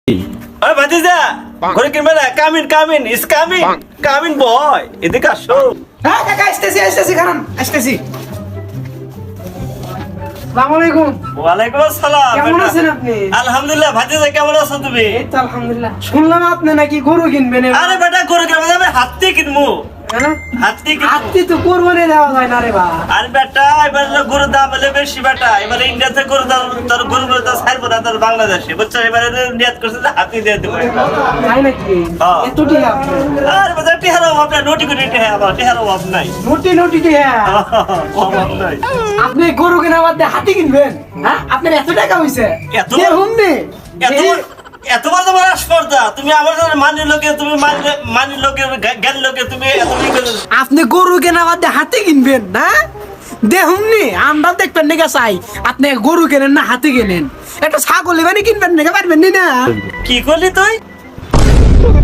ওই ভাতিজা ঘরে কিনবে না কামিন ইজ কামিন বয় এদিকে আসো। হ্যাঁ কাকা আসতেছি খারান আসতেছি। আসসালামু আলাইকুম। ওয়ালাইকুম আসসালাম। কেমন আছেন আপনি? আলহামদুলিল্লাহ। ভাতিজা কেমন আছো তুমি? এই তো আলহামদুলিল্লাহ। শুনলাম আপনি নাকি গরু কিনবেন এবার। আরে বেটা গরু কিনবে আমি হাতি কিনবো। হ্যাঁ? হাতি কিনবো। হাতি তো কোরবানি দেওয়া যায় না রে বা। আরে বেটা এবার গরুর দাম হলে বেশি বেটা, এবার ইন্ডিয়াতে গরুর দাম তোর গরু তো ছাড়বো না তোর বাংলাদেশে, বুঝছো? এবারে নিয়াত করছে যে হাতি দিয়ে দেবো। তাই নাকি? হ্যাঁ। এত টিহা আপনি? আরে বেটা টিহার অভাব নাই, নোটি কোটি টিহা আমার টিহার অভাব নাই। নোটি টিহা। অভাব নাই। আপনি গরু কেনা বাদ দিয়ে হাতি কিনবেন? হ্যাঁ? আপনার এত টাকা হইছে? এত? দেখুন নে। এতবার তোমার আসপর্দা, তুমি আমার মানির লোকে, তুমি মানির লোকে জ্ঞান লোকে তুমি এত কি করে? আপনি গরু কেনা বাদ দিয়ে হাতি কিনবেন না? দেখুন নি আমরা দেখবেন নাকি চাই আপনি গরু কেনেন না হাতি কেনেন? একটা ছাগল এবারে কিনবেন নাকি পারবেন নি না? কি করলি তুই?